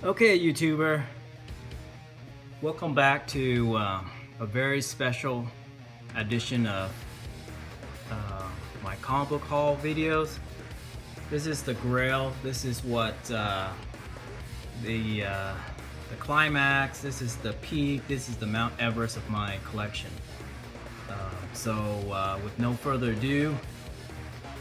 Okay, YouTuber, welcome back to a very special edition of my comic book haul videos. This is the Grail. This is what the climax. This is the peak. This is the Mount Everest of my collection. With no further ado,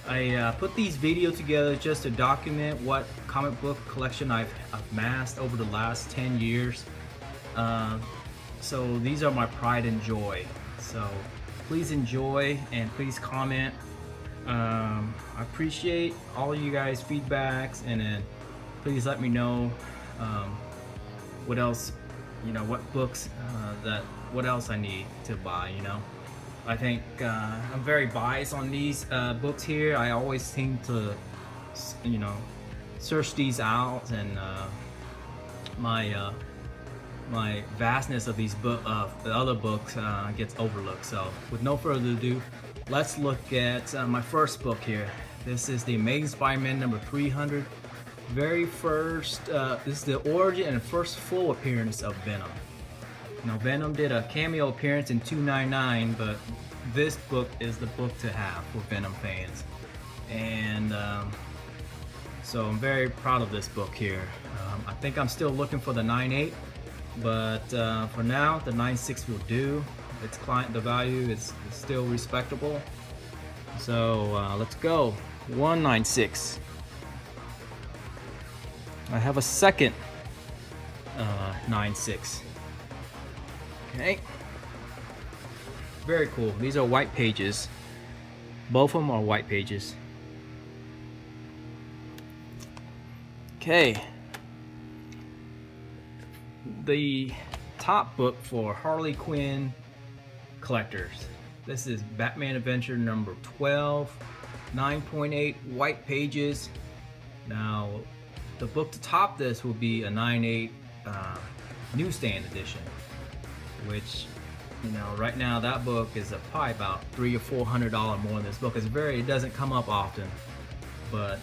I put these videos together just to document what comic book collection I've amassed over the last 10 years. So these are my pride and joy. So please enjoy and please comment. I appreciate all you guys' feedbacks, and then please let me know what else, what books what else I need to buy. I think I'm very biased on these books here. I always seem to, search these out, and my vastness of these the other books gets overlooked. So with no further ado, let's look at my first book here. This is the Amazing Iron Man number 300. Very first, this is the origin and first full appearance of Venom. Now, Venom did a cameo appearance in 299, but this book is the book to have for Venom fans. And so I'm very proud of this book here. I think I'm still looking for the 9.8, but for now, the 9.6 will do. The value is still respectable. So let's go. 196. I have a second 9.6. Okay, very cool. These are white pages. Both of them are white pages. Okay, the top book for Harley Quinn collectors. This is Batman Adventure number 12, 9.8 white pages. Now, the book to top this will be a 9.8 newsstand edition, which, right now that book is probably about $300 or $400 more than this book. It doesn't come up often, but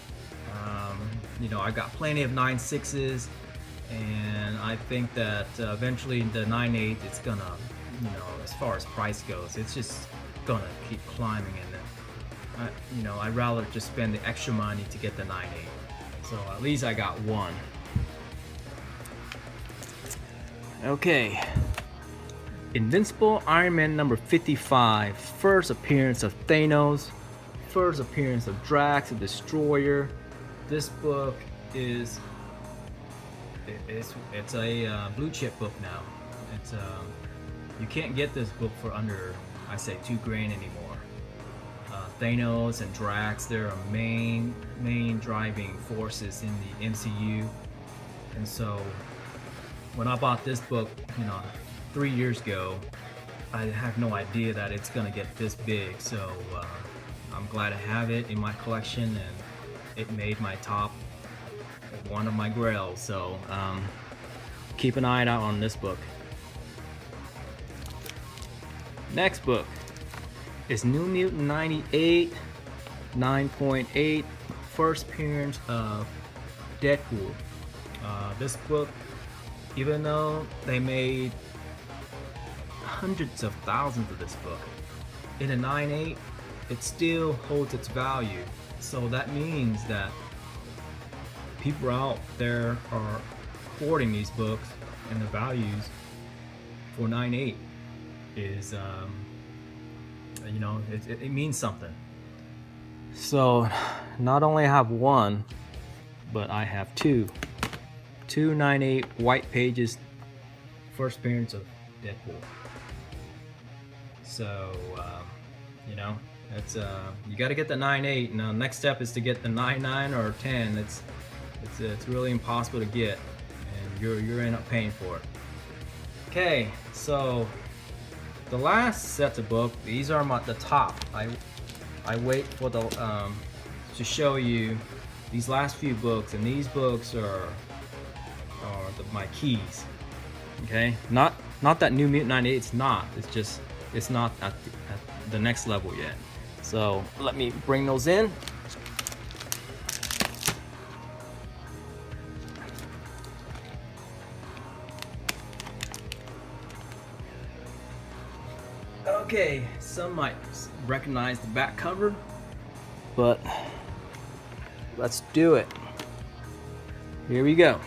I got plenty of 9.6s, and I think that eventually the 9.8, it's gonna, as far as price goes, it's just gonna keep climbing, and I'd rather just spend the extra money to get the 9.8. So at least I got one. Okay. Invincible Iron Man number 55. First appearance of Thanos. First appearance of Drax, the Destroyer. This book is it's a blue chip book now. It's you can't get this book for under, I say, $2,000 anymore. Thanos and Drax, they're main driving forces in the MCU, and so when I bought this book, 3 years ago, I have no idea that it's gonna get this big. So I'm glad to have it in my collection, and it made my top one of my grails. So keep an eye out on this book. Next book is New Mutant 98, 9.8, first appearance of Deadpool. This book, even though they made hundreds of thousands of this book, in a 9.8, it still holds its value. So that means that people out there are hoarding these books, and the values for 9.8 is it means something. So not only I have one, but I have two 9.8 white pages, first appearance of Deadpool. So it's you got to get the 9.8. Now next step is to get the 9.9 or 10. It's really impossible to get, and you're end up paying for it. Okay, so the last set of books, these are the top. I wait for the to show you these last few books, and these books are my keys. Okay, not that New Mutant 98. It's not at the next level yet. So let me bring those in. Okay, some might recognize the back cover, but let's do it. Here we go.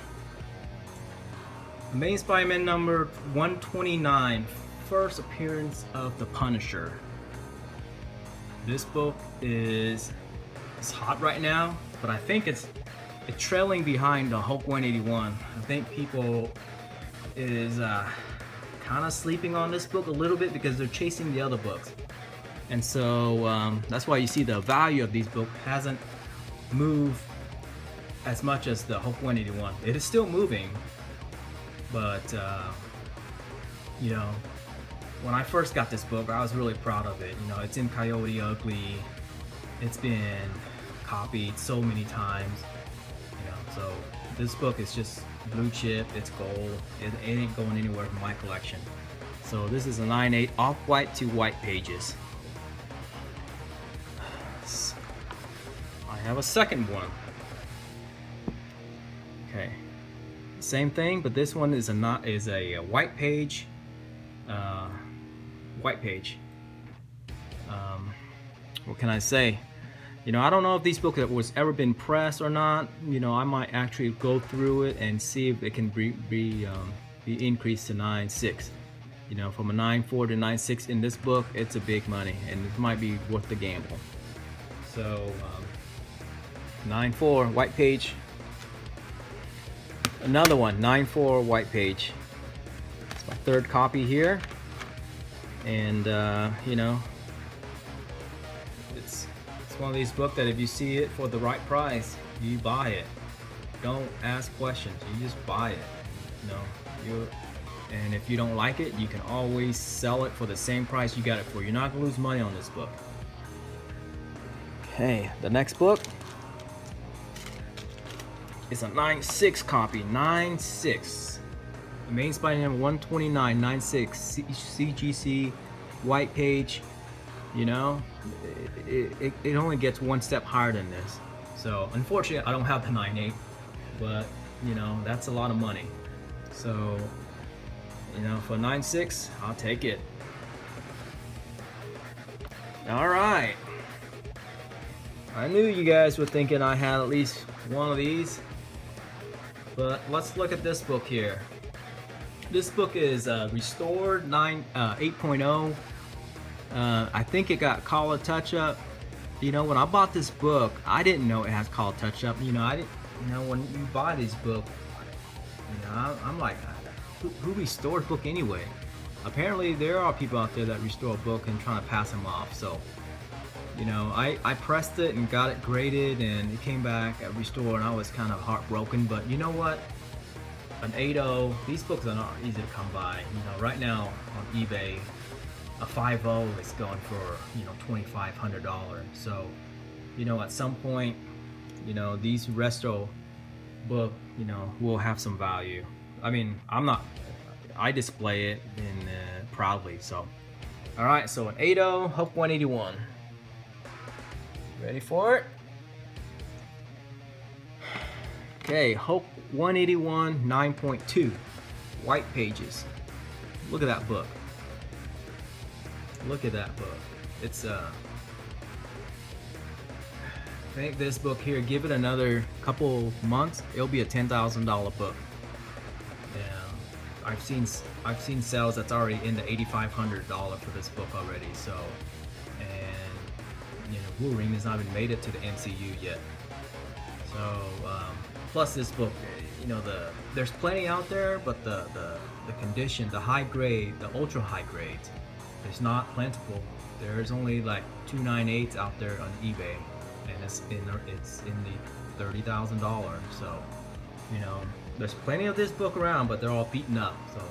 Amazing Spider-Man number 129, first appearance of the Punisher. This book is hot right now, but I think it's trailing behind the Hulk 181. I think people is kind of sleeping on this book a little bit because they're chasing the other books, and so that's why you see the value of these books hasn't moved as much as the Hulk 181. It is still moving, but you know, when I first got this book, I was really proud of it. You know, it's in Coyote Ugly. It's been copied so many times. You know, so this book is just blue chip. It's gold. It ain't going anywhere from my collection. So this is a 9/8 off-white to white pages. I have a second one. Okay, same thing, but this one is a white page. White page. What can I say? You know, I don't know if these books was ever been pressed or not. You know, I might actually go through it and see if it can be increased to 9.6. You know, from a 9.4 to 9.6 in this book, it's a big money, and it might be worth the gamble. So 9.4 white page. Another one, 9.4 white page. It's my third copy here, and you know, it's one of these books that if you see it for the right price, you buy it. Don't ask questions. You just buy it. You know, and if you don't like it, you can always sell it for the same price you got it for. You're not gonna lose money on this book. Okay, the next book is a 9.6 copy. 9.6. Main Spider-Man 129, 9.6 CGC white page. You know, it only gets one step higher than this. So unfortunately, I don't have the 9.8, but you know, that's a lot of money. So you know, for 9.6, I'll take it. All right. I knew you guys were thinking I had at least one of these, but let's look at this book here. This book is restored 8.0. I think it got collar touch-up. You know, when I bought this book, I didn't know it has collar touch-up. You know, I didn't. You know, when you buy this book, you know, I'm like, who restores book anyway? Apparently, there are people out there that restore a book and trying to pass them off. So, you know, I pressed it and got it graded, and it came back at restore, and I was kind of heartbroken. But you know what? An 8.0, these books are not easy to come by. You know, right now on eBay, a 5.0 is going for, you know, $2,500. So, you know, at some point, you know, these resto book, you know, will have some value. I mean, I display it in proudly. So, all right. So an 8.0 Hulk 181. Ready for it? Okay, Hulk 181 9.2 white pages. Look at that book. Look at that book. It's I think this book here, give it another couple months, it'll be a $10,000 book. I've seen sales that's already in the $8,500 for this book already. So, and you know, Wolverine has not even made it to the MCU yet. So plus this book, you know, there's plenty out there, but the condition, the high grade, the ultra high grades, it's not plentiful. There's only like 2 9/8s out there on eBay, and it's in the $30,000. So, you know, there's plenty of this book around, but they're all beaten up. So,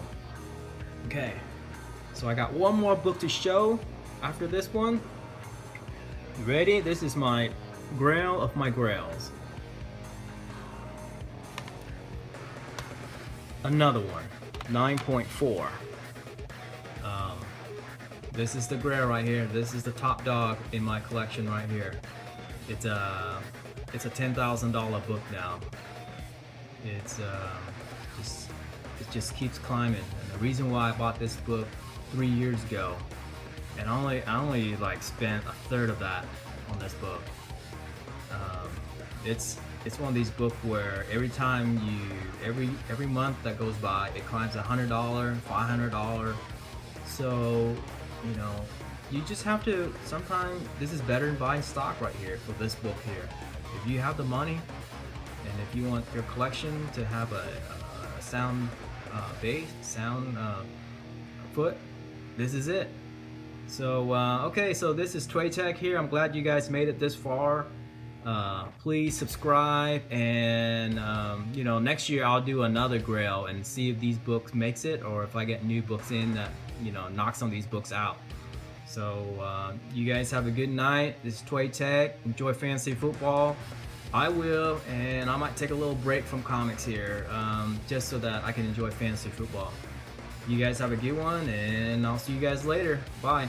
okay. So I got one more book to show after this one. You ready? This is my grail of my grails. Another one, 9.4. This is the grail right here. This is the top dog in my collection right here. It's a $10,000 book now. It just keeps climbing. And the reason why I bought this book 3 years ago and I only like spent a third of that on this book. Um, it's one of these books where every month that goes by, it climbs $100, $500. So, you know, you just have to. Sometimes this is better than buying stock right here for this book here. If you have the money, and if you want your collection to have a sound base, sound foot, this is it. So okay, so this is Tway Tech here. I'm glad you guys made it this far. Please subscribe, and you know, next year I'll do another Grail and see if these books makes it, or if I get new books in that, you know, knock some of these books out. So you guys have a good night. This is Tway Tech. Enjoy fantasy football. I will, and I might take a little break from comics here, just so that I can enjoy fantasy football. You guys have a good one, and I'll see you guys later. Bye.